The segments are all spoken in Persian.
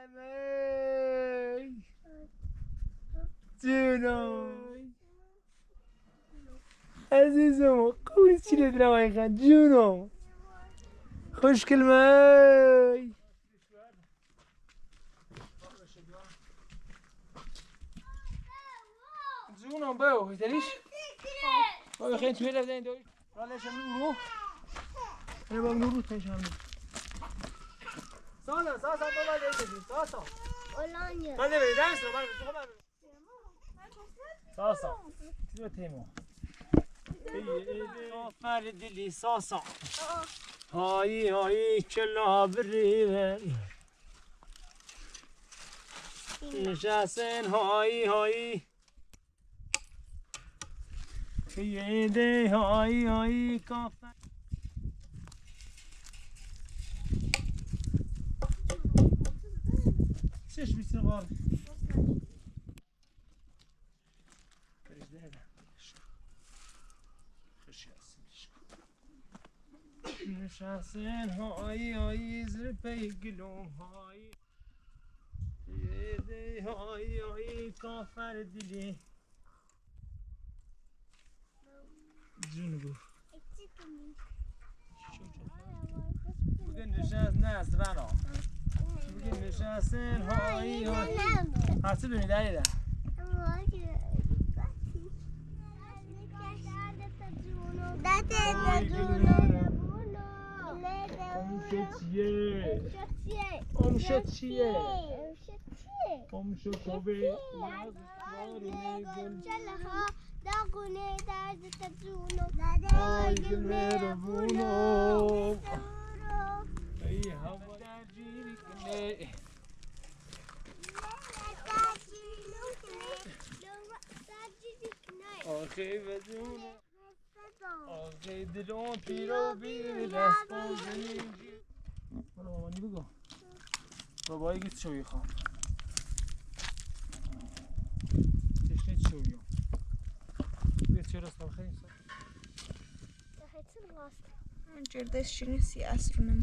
می جونم عزیزم قولی چی ندارم آیخان جونم خوشگل می جونم باو هیتریش باو خیلی توی رفتن دوی رالش نورو نه باو نورو تنشم سالا ساسا تو باید ایتری ساسا اولانیه من نمیدی دمست رو من ساسا چیزو تیمو آفر دلی ساسا هایی هایی کلا بریمن نشستن هایی هایی یده هایی هایی کافر چش بیسته غار نشستن هایی هایی زر پی گلوم هایی یده هایی هایی کافر دلی جون بو بگن نشست نه از بنا بگن نشستن هایی هایی هرچه ببینید دلیده امشو چیه؟ امشو کوبه داغونه درد تجونو آی گل مهربونو ای هوا در جیری کنه آخی بدونه آخی دلون پیرو بیر دست بازنی برو مامانی بگو بابایی گیت شوی خواه تشنید شویم بیت چه راست بخیر جردش شنو سی استرونوم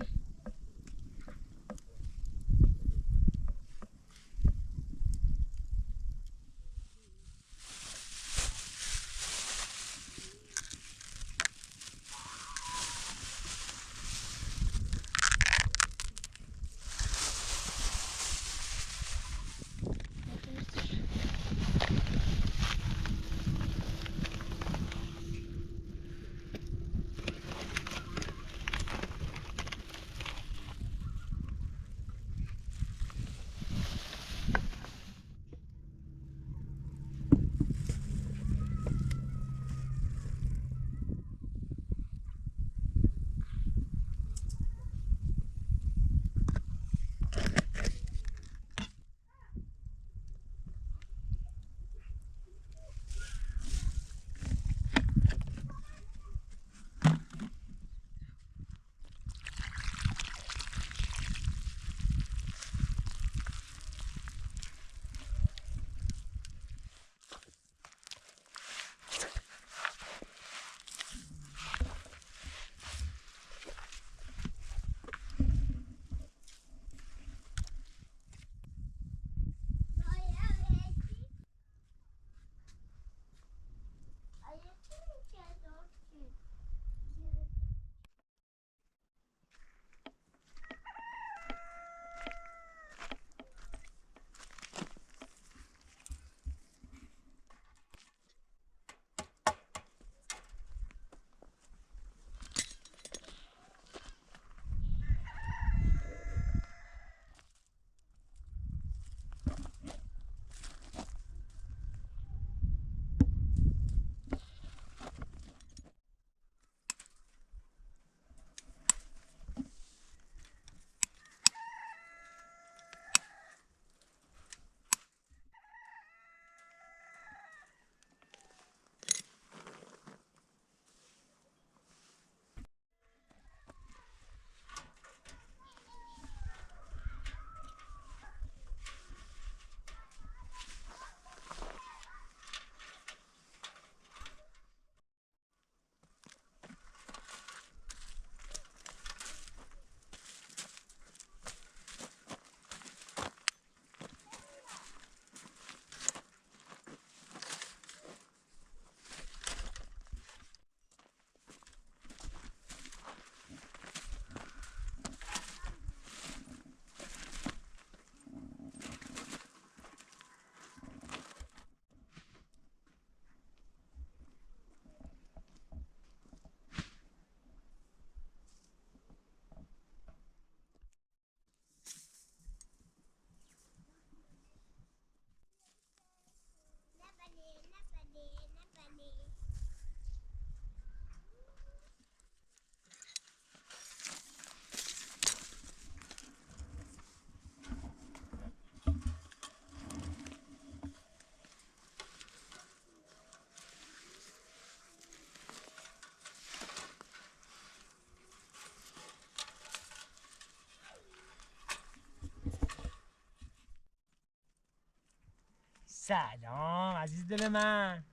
سلام عزیز دل من.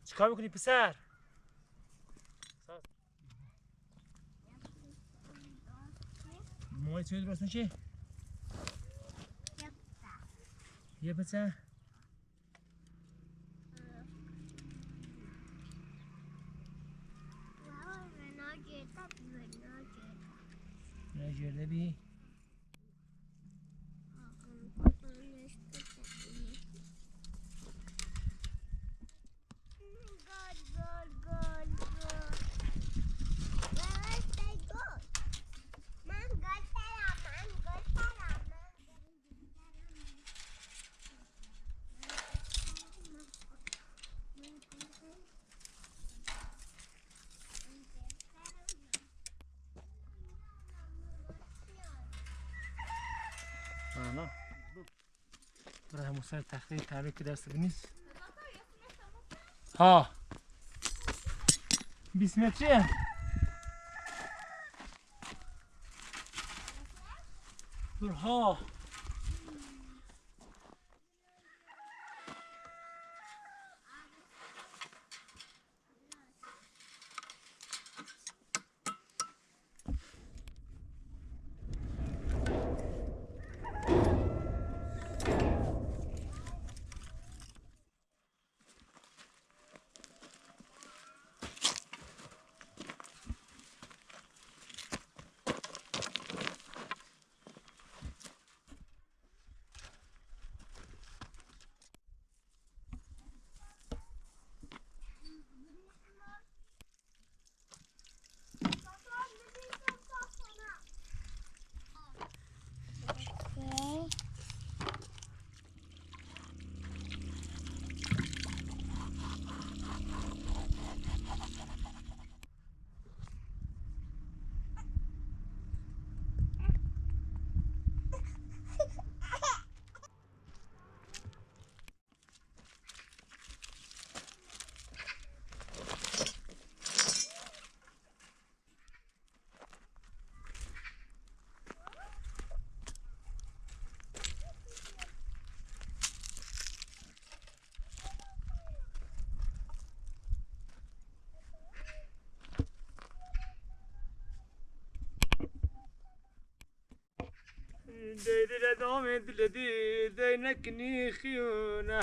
چیکار میکنی پسر؟ موهای توی درست نشه؟ یه پسر نجرده بی نه برای همون سر تخته تحریک که دست بینیست ها 20 متریه ها دیده دام دل دی نکنی خیونه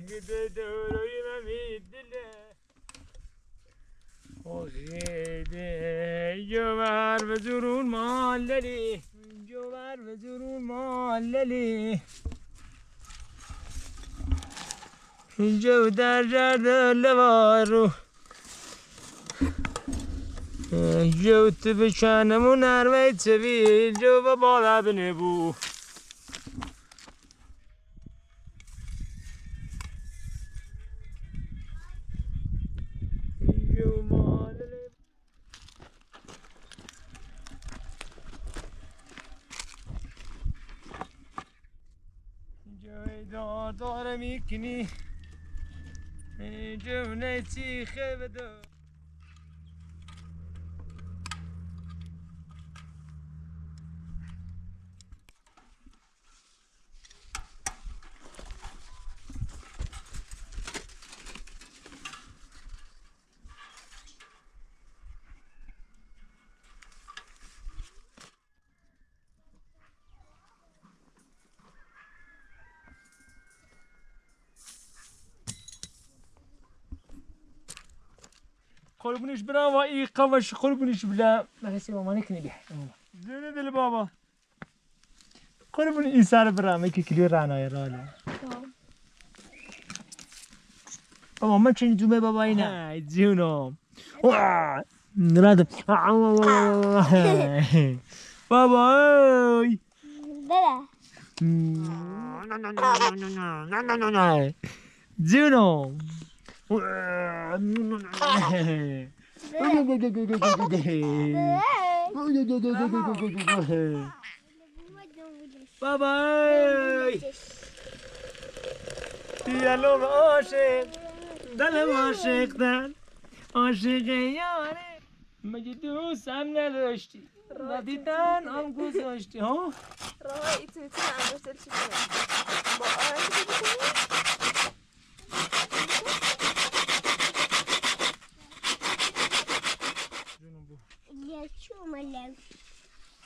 دیده دوروی ممی دله خیده جوار و زرون ماللی جوار و زرون ماللی جو در جرد لوارو جو تو بشانمون هروی تبی جو و بالا بنبو جو ماللی جو دار دار میکنی جو نیتی خیبه دار قربونش برام و ای قوش قربونش بلا نفسی ماما نکنی بیه زنه دل بابا قربون این سر برام که کلی رانای راله بابا من چنین دومه بابا اینه جونم نرادم بابا ای جونم بابای دیالوم عاشق دلم عاشق دل عاشق یاره مگه دوستم نداشتی ندیدن هم گذاشتی ها؟ راه ایتو میتونه انگشتر چی کنه با آرنج بکنی لوچومه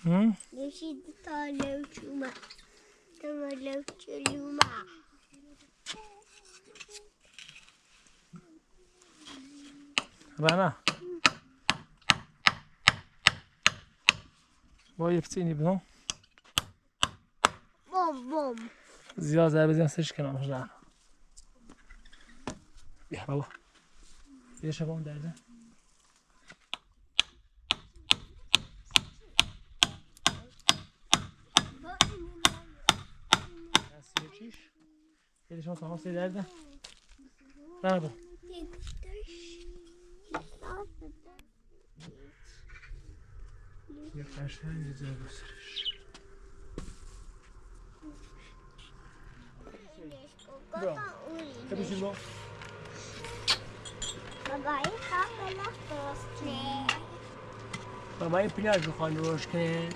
هم؟ لوچی تا لوچومه تا لوچومه رنا با یه پتینی بدم بوم بوم زیاد ضربه بزنم سرش کنم رنا بیا بابا بیا شبا اون درده دستی چیش خیلی شما سامان سی درده رنا برو یه قشنگ یه ضربه سرش بشین با بابایی خواب لخت نه بابا این پیاز بخوان روش کنه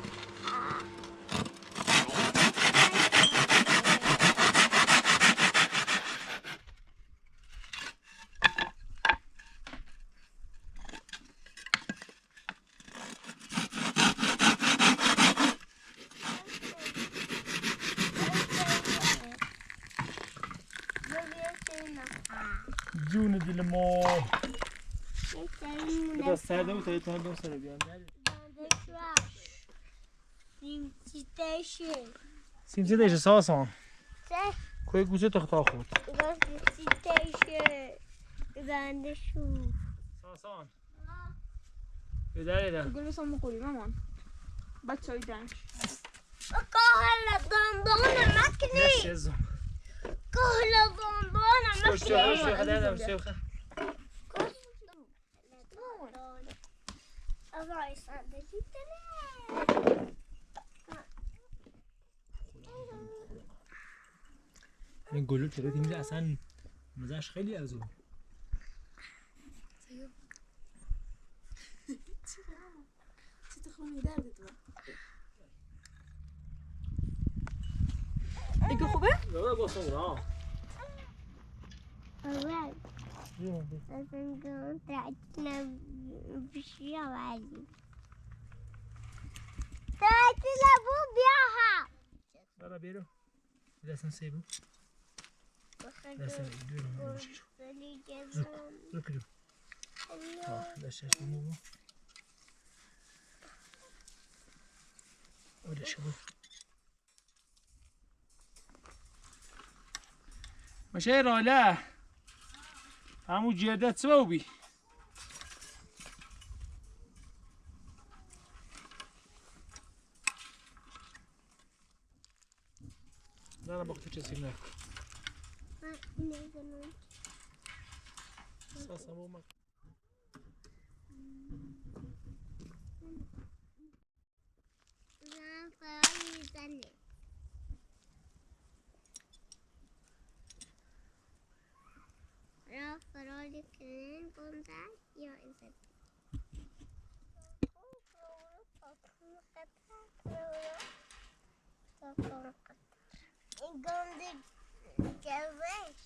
جون دل ما بدا سرده بود تا یه تان دون سره بیان سیمسی دیشه ساسان کوی گوزه تختا خود ساسان بداره گلو سامو خوری مامان بچه های دنج کهلا دندان مکنی نشزم کهلا دندان شوخه دادم شوخه این گلو چرا دیمیده اصلا مزهش خیلی از اون چی تخمونی درده تو ایگه خوبه؟ بابا باسم را اول اصلا که ترکیل بشیا ولی ترکیل بو بیا ها بابا بیرو دستن سیبو دستن بیرو میشه زوک رو دستش بمو ولش بو مشه راله همون جردت سبو بی نه باقی چه سیم نکن ساسا بوما فراری کنن بندن یا ازد این گنده جوش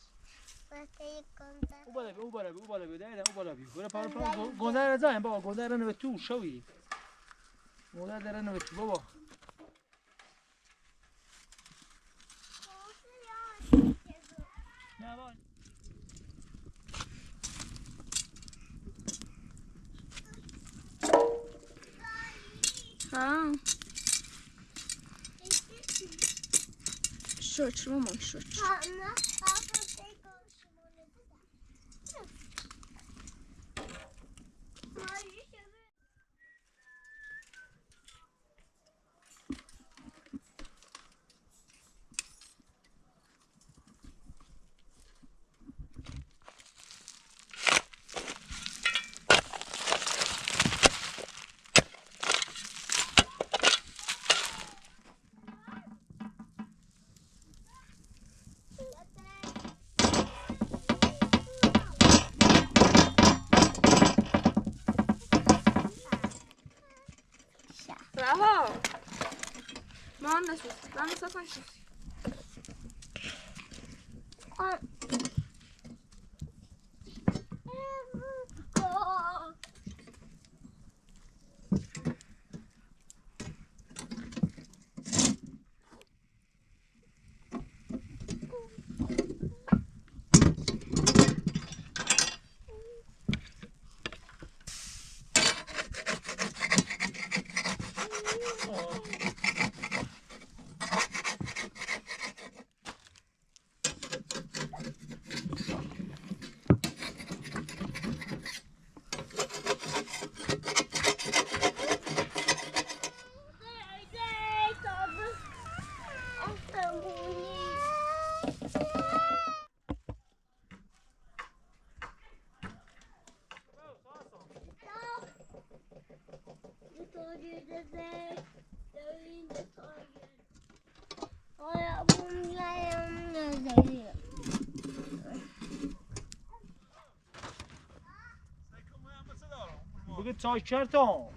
وقتی گنده او بالا بی دایدم او بالا بی گره پارو گنده را زایم بابا گنده را نوه تو شوی گنده را نوه تو بابا نه بابا ها شوچ مامان شوچ Ben de sus. Ben de zaten sus. بگه تاکرتم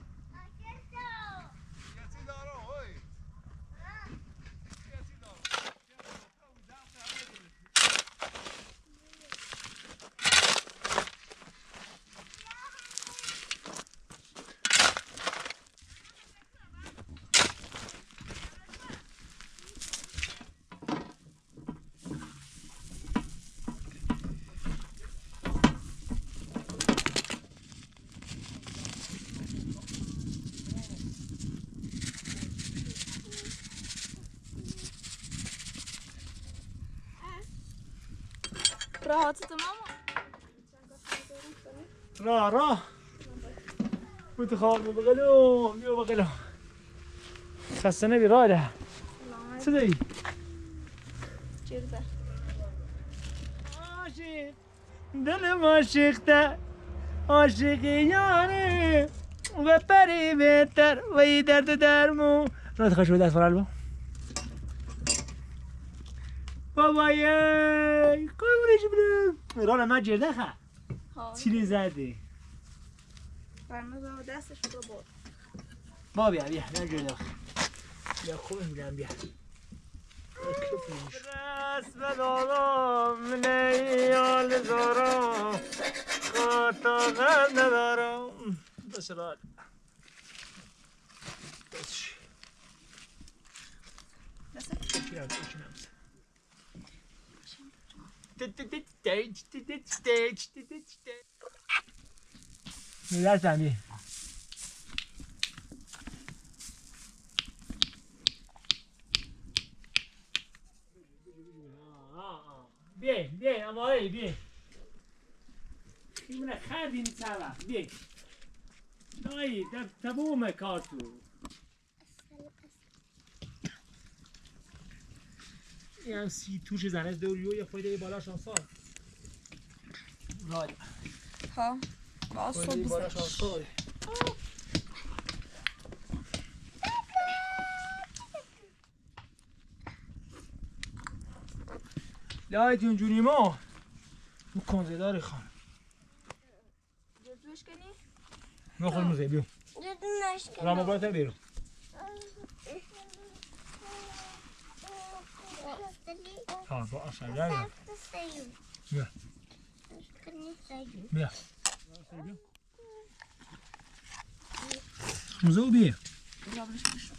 راحت تمام. راه متخاطب بغلوم بيو بغلوم خسته نبی راه ده چه داری؟ چرته؟ عاشق دلم عاشقته عاشق یاره و پری بهتر و ای درد درمون راه تخواهش بده از فرالبا بابایی قیمونش بدم راه من جرده خواه چیلی زده برنامه دستش رو برد. با بیا من جرده خواه بیا خوبه میدم بیا رسم دارم من ایال زارم خاطا غم ندارم دست راد میدرسم بی بیا اماره بیا میمونه خردی نیسه بیا دایی تبومه کارتو این هم سی توش زنه دوریو یه فایده بالاش آنسان رای ها با صبح فایده بالاش آنسان لایت اونجوری ما اون کنزه داری خان جزوش کنی؟ نخور موزه بیو رام باید بیرو ها با اصلا بیا بیا بیا موزه بیا جابلش کش